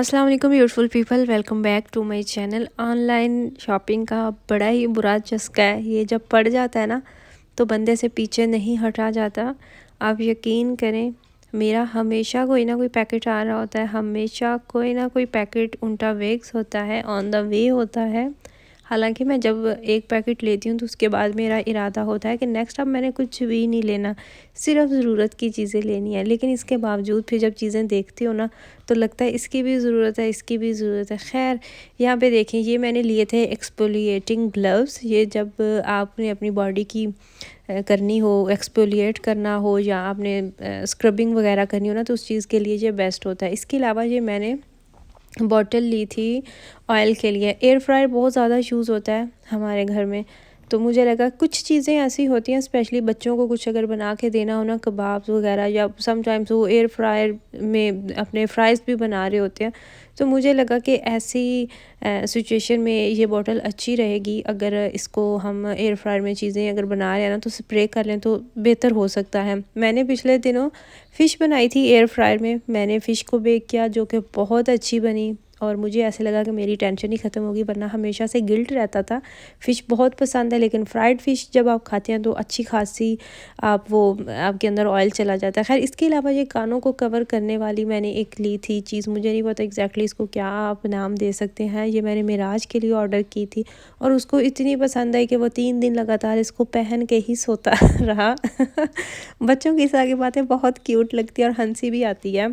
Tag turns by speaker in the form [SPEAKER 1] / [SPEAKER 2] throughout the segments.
[SPEAKER 1] अस्सलाम वालेकुम beautiful people, welcome back to my channel. Online shopping का बड़ा ही बुरा चस्का है। ये जब पड़ जाता है ना तो बंदे से पीछे नहीं हटा जाता। आप यकीन करें, मेरा हमेशा कोई ना कोई पैकेट आ रहा होता है, हमेशा कोई ना कोई पैकेट उल्टा वेक्स होता है, ऑन द वे होता है। हालांकि मैं जब एक पैकेट लेती हूँ तो उसके बाद मेरा इरादा होता है कि नेक्स्ट अब मैंने कुछ भी नहीं लेना, सिर्फ ज़रूरत की चीज़ें लेनी है। लेकिन इसके बावजूद फिर जब चीज़ें देखती हो ना तो लगता है इसकी भी ज़रूरत है, इसकी भी ज़रूरत है। खैर, यहाँ पे देखें, ये मैंने लिए थे एक्सफोलिएटिंग ग्लव्स। ये जब आपने अपनी बॉडी की करनी हो, एक्सफोलिएट करना हो या आपने स्क्रबिंग वगैरह करनी हो ना, तो उस चीज़ के लिए ये बेस्ट होता है। इसके अलावा ये मैंने बॉटल ली थी ऑयल के लिए। एयर फ्रायर बहुत ज़्यादा यूज़ होता है हमारे घर में, तो मुझे लगा कुछ चीज़ें ऐसी होती हैं, स्पेशली बच्चों को कुछ अगर बना के देना हो ना, कबाब्स वगैरह, या समटाइम्स वो एयर फ्रायर में अपने फ्राइज़ भी बना रहे होते हैं, तो मुझे लगा कि ऐसी सिचुएशन में ये बॉटल अच्छी रहेगी। अगर इसको हम एयर फ्रायर में चीज़ें अगर बना रहे हैं ना तो स्प्रे कर लें तो बेहतर हो सकता है। मैंने पिछले दिनों फ़िश बनाई थी एयर फ्रायर में। मैंने फ़िश को बेक किया जो कि बहुत अच्छी बनी, और मुझे ऐसे लगा कि मेरी टेंशन ही ख़त्म होगी, वरना हमेशा से गिल्ट रहता था। फ़िश बहुत पसंद है, लेकिन फ्राइड फ़िश जब आप खाते हैं तो अच्छी खासी आपके अंदर ऑयल चला जाता है। खैर, इसके अलावा ये कानों को कवर करने वाली मैंने एक ली थी चीज़, मुझे नहीं पता एग्जैक्टली इसको क्या आप नाम दे सकते हैं। ये मैंने मिराज के लिए ऑर्डर की थी और उसको इतनी पसंद आई कि वो 3 दिन लगातार इसको पहन के ही सोता रहा। बच्चों की सारी बातें बहुत क्यूट लगती है और हंसी भी आती है।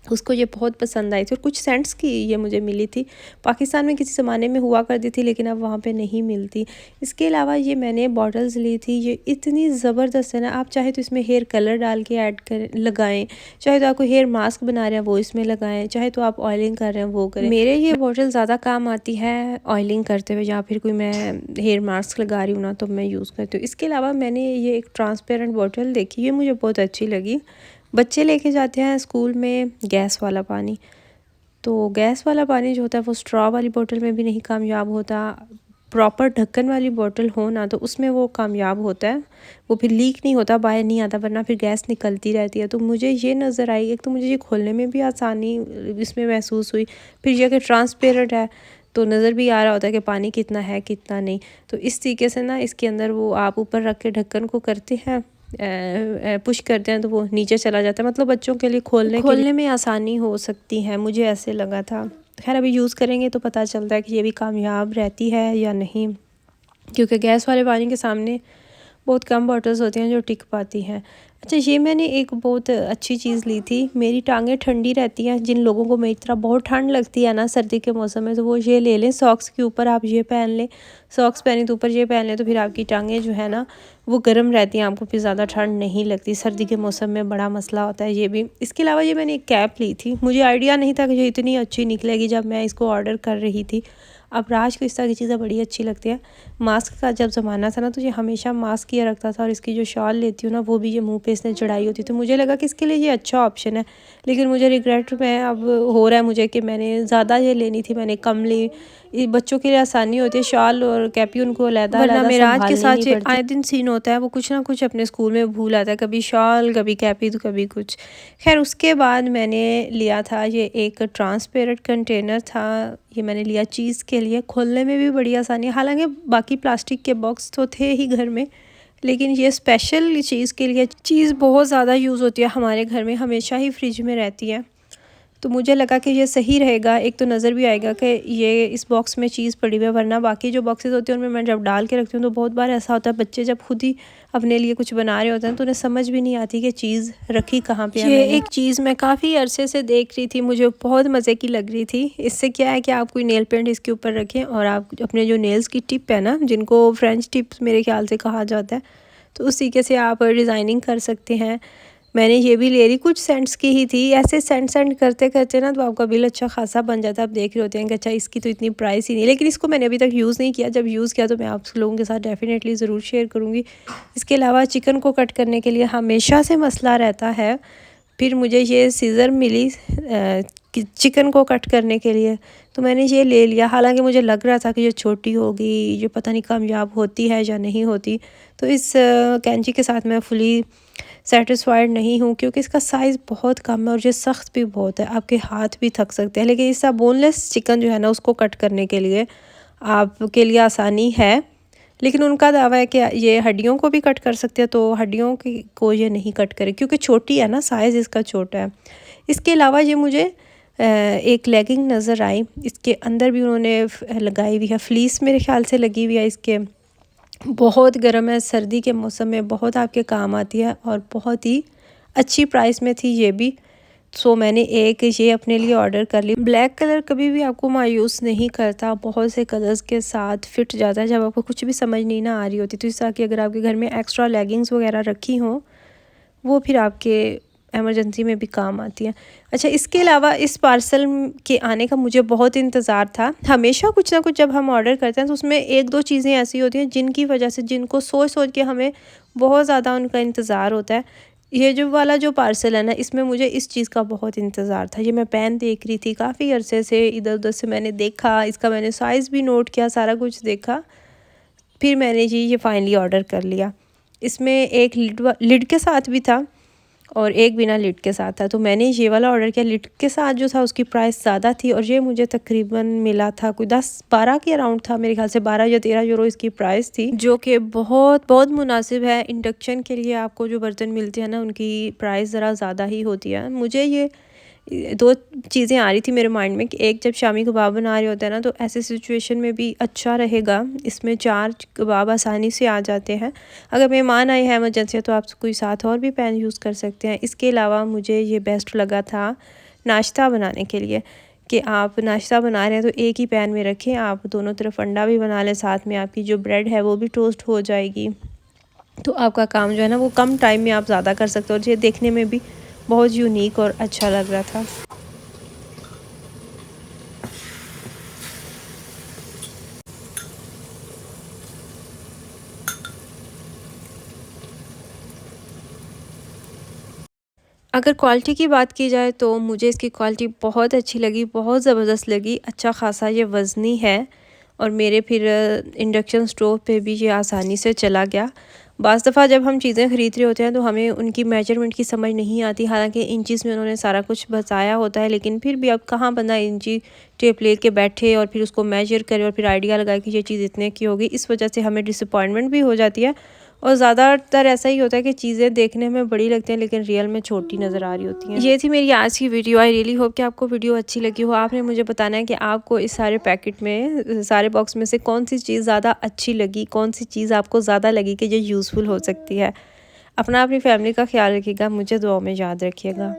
[SPEAKER 1] उसको ये बहुत पसंद आई थी। और कुछ सेंट्स की ये मुझे मिली थी, पाकिस्तान में किसी ज़माने में हुआ करती थी लेकिन अब वहाँ पे नहीं मिलती। इसके अलावा ये मैंने बॉटल्स ली थी, ये इतनी ज़बरदस्त है ना। आप चाहे तो इसमें हेयर कलर डाल के ऐड कर लगाएं, चाहे तो आपको हेयर मास्क बना रहे हैं वो इसमें लगाएं, चाहे तो आप ऑयलिंग कर रहे हैं वो करें। मेरे ये बॉटल ज़्यादा काम आती है ऑयलिंग करते हुए, या फिर कोई मैं हेयर मास्क लगा रही हूँ ना तो मैं यूज़ करती हूँ। इसके अलावा मैंने ये एक ट्रांसपेरेंट बॉटल देखी, ये मुझे बहुत अच्छी लगी। बच्चे लेके जाते हैं स्कूल में गैस वाला पानी, तो गैस वाला पानी जो होता है वो स्ट्रॉ वाली बोतल में भी नहीं कामयाब होता। प्रॉपर ढक्कन वाली बोतल हो ना तो उसमें वो कामयाब होता है, वो फिर लीक नहीं होता, बाहर नहीं आता, वरना फिर गैस निकलती रहती है। तो मुझे ये नज़र आई, एक तो मुझे ये खोलने में भी आसानी इसमें महसूस हुई, फिर ये कि ट्रांसपेरेंट है तो नज़र भी आ रहा होता है कि पानी कितना है कितना नहीं। तो इस तरीके से ना इसके अंदर वो आप ऊपर रख के ढक्कन को करते हैं, पुश करते हैं तो वो नीचे चला जाता है। मतलब बच्चों के लिए खोलने में आसानी हो सकती है, मुझे ऐसे लगा था। खैर, अभी यूज़ करेंगे तो पता चलता है कि ये भी कामयाब रहती है या नहीं, क्योंकि गैस वाले पानी के सामने बहुत कम बॉटल्स होती हैं जो टिक पाती हैं। अच्छा, ये मैंने एक बहुत अच्छी चीज़ ली थी। मेरी टांगें ठंडी रहती हैं, जिन लोगों को मेरी तरह बहुत ठंड लगती है ना सर्दी के मौसम में, तो वो ये ले लें। सॉक्स के ऊपर आप ये पहन लें, सॉक्स पहने तो ऊपर ये पहन लें, तो फिर आपकी टांगें जो है ना वो गर्म रहती हैं, आपको फिर ज़्यादा ठंड नहीं लगती। सर्दी के मौसम में बड़ा मसला होता है ये भी। इसके अलावा ये मैंने एक कैप ली थी, मुझे आइडिया नहीं था कि ये इतनी अच्छी निकलेगी जब मैं इसको ऑर्डर कर रही थी। अब राज को इस तरह की चीज़ें बड़ी अच्छी लगती हैं। मास्क का जब ज़माना था ना तो ये हमेशा मास्क किया रखता था, और इसकी जो शॉल लेती हूँ ना वो भी ये मुंह पे इसने चढ़ाई होती, तो मुझे लगा कि इसके लिए ये अच्छा ऑप्शन है। लेकिन मुझे रिग्रेट में अब हो रहा है मुझे कि मैंने ज़्यादा ये लेनी थी, मैंने कम ली। बच्चों के लिए आसानी होती है, शॉल और कैपी उनको अलग अलग मेराज के साथ ये आए दिन सीन होता है, वो कुछ ना कुछ अपने स्कूल में भूल आता है, कभी शॉल कभी कैपी तो कभी कुछ। खैर, उसके बाद मैंने लिया था ये एक ट्रांसपेरेंट कंटेनर था, ये मैंने लिया चीज़ के लिए। खोलने में भी बड़ी आसानी है, हालांकि बाकी प्लास्टिक के बॉक्स तो थे ही घर में, लेकिन ये स्पेशल चीज़ के लिए, चीज़ बहुत ज़्यादा यूज़ होती है हमारे घर में, हमेशा ही फ्रिज में रहती है, तो मुझे लगा कि ये सही रहेगा। एक तो नज़र भी आएगा कि ये इस बॉक्स में चीज़ पड़ी हुई है, वरना बाकी जो बॉक्सेस होते हैं उनमें मैं जब डाल के रखती हूँ तो बहुत बार ऐसा होता है बच्चे जब खुद ही अपने लिए कुछ बना रहे होते हैं तो उन्हें समझ भी नहीं आती कि चीज़ रखी कहाँ पे है। ये एक चीज़ मैं काफ़ी अरसे से देख रही थी, मुझे बहुत मज़े की लग रही थी। इससे क्या है कि आप कोई नेल पेंट इसके ऊपर रखें और आप अपने जो नेल्स की टिप है ना, जिनको फ्रेंच टिप्स मेरे ख्याल से कहा जाता है, तो उस तरीके से आप डिज़ाइनिंग कर सकते हैं। मैंने ये भी ले ली, कुछ सेंट्स की ही थी। ऐसे सेंड करते करते ना तो आपका बिल अच्छा खासा बन जाता है। आप देख रहे होते हैं कि अच्छा इसकी तो इतनी प्राइस ही नहीं, लेकिन इसको मैंने अभी तक यूज़ नहीं किया। जब यूज़ किया तो मैं आप लोगों के साथ डेफिनेटली ज़रूर शेयर करूँगी। इसके अलावा चिकन को कट करने के लिए हमेशा से मसला रहता है, फिर मुझे ये सीज़र मिली चिकन को कट करने के लिए, तो मैंने ये ले लिया। हालांकि मुझे लग रहा था कि ये छोटी होगी, ये पता नहीं कामयाब होती है या नहीं होती, तो इस कैंची के साथ मैं फुली सेटिस्फाइड नहीं हूँ, क्योंकि इसका साइज़ बहुत कम है और ये सख्त भी बहुत है, आपके हाथ भी थक सकते हैं। लेकिन इसका बोनलेस चिकन जो है ना, उसको कट करने के लिए आपके लिए आसानी है, लेकिन उनका दावा है कि ये हड्डियों को भी कट कर सकते हैं, तो हड्डियों की को ये नहीं कट करे, क्योंकि छोटी है ना, साइज़ इसका छोटा है। इसके अलावा ये मुझे एक लेगिंग नज़र आई, इसके अंदर भी उन्होंने लगाई हुई है, फ्लीस मेरे ख्याल से लगी हुई है इसके। बहुत गर्म है, सर्दी के मौसम में बहुत आपके काम आती है और बहुत ही अच्छी प्राइस में थी ये भी। सो मैंने एक ये अपने लिए ऑर्डर कर ली। ब्लैक कलर कभी भी आपको मायूस नहीं करता, बहुत से कलर्स के साथ फिट जाता है जब आपको कुछ भी समझ नहीं ना आ रही होती। तो इस तरह की अगर आपके घर में एक्स्ट्रा लेगिंग्स वगैरह रखी हों, वो फिर आपके एमरजेंसी में भी काम आती है। अच्छा, इसके अलावा इस पार्सल के आने का मुझे बहुत इंतज़ार था। हमेशा कुछ ना कुछ जब हम ऑर्डर करते हैं तो उसमें एक दो चीज़ें ऐसी होती हैं जिनकी वजह से, जिनको सोच सोच के हमें बहुत ज़्यादा उनका इंतज़ार होता है। ये जो पार्सल है ना, इसमें मुझे इस चीज़ का बहुत इंतज़ार था। ये मैं पेन देख रही थी काफ़ी अरसे से, इधर उधर से मैंने देखा, इसका मैंने साइज़ भी नोट किया, सारा कुछ देखा, फिर मैंने जी ये फाइनली ऑर्डर कर लिया। इसमें एक लिड के साथ भी था और एक बिना लिड के साथ था, तो मैंने ये वाला ऑर्डर किया। लिड के साथ जो था उसकी प्राइस ज़्यादा थी और ये मुझे तकरीबन मिला था कोई 10-12 के अराउंड था, मेरे ख्याल से 12 या 13 यूरो इसकी प्राइस थी, जो कि बहुत बहुत मुनासिब है। इंडक्शन के लिए आपको जो बर्तन मिलते हैं ना, उनकी प्राइस ज़रा ज़्यादा ही होती है। मुझे ये दो चीज़ें आ रही थी मेरे माइंड में कि एक, जब शामी कबाब बना रहे होते हैं ना, तो ऐसे सिचुएशन में भी अच्छा रहेगा, इसमें 4 कबाब आसानी से आ जाते हैं। अगर मेहमान आए हैं इमरजेंसी तो आप कोई साथ और भी पैन यूज़ कर सकते हैं। इसके अलावा मुझे ये बेस्ट लगा था नाश्ता बनाने के लिए, कि आप नाश्ता बना रहे हैं तो एक ही पैन में रखें, आप दोनों तरफ अंडा भी बना लें, साथ में आपकी जो ब्रेड है वो भी टोस्ट हो जाएगी, तो आपका काम जो है ना वो कम टाइम में आप ज़्यादा कर सकते हो। और ये देखने में भी बहुत यूनिक और अच्छा लग रहा था। अगर क्वालिटी की बात की जाए तो मुझे इसकी क्वालिटी बहुत अच्छी लगी, बहुत ज़बरदस्त लगी। अच्छा ख़ासा ये वज़नी है और मेरे फिर इंडक्शन स्टोव पे भी ये आसानी से चला गया। बाज़ दफ़ा जब हम चीज़ें ख़रीद रहे होते हैं तो हमें उनकी मेजरमेंट की समझ नहीं आती, हालांकि इंचज़ में उन्होंने सारा कुछ बताया होता है, लेकिन फिर भी अब कहाँ बंदा इंची टेप ले के बैठे और फिर उसको मेजर करे और फिर आइडिया लगाए कि ये चीज़ इतने की होगी। इस वजह से हमें डिसअपॉइंटमेंट भी हो जाती है और ज़्यादातर ऐसा ही होता है कि चीज़ें देखने में बड़ी लगती हैं लेकिन रियल में छोटी नज़र आ रही होती हैं। ये थी मेरी आज की वीडियो। आई रियली होप कि आपको वीडियो अच्छी लगी हो। आपने मुझे बताना है कि आपको इस सारे पैकेट में, सारे बॉक्स में से कौन सी चीज़ ज़्यादा अच्छी लगी, कौन सी चीज़ आपको ज़्यादा लगी कि ये यूज़फुल हो सकती है। अपना अपनी फैमिली का ख्याल रखिएगा, मुझे दुआओं में याद रखिएगा।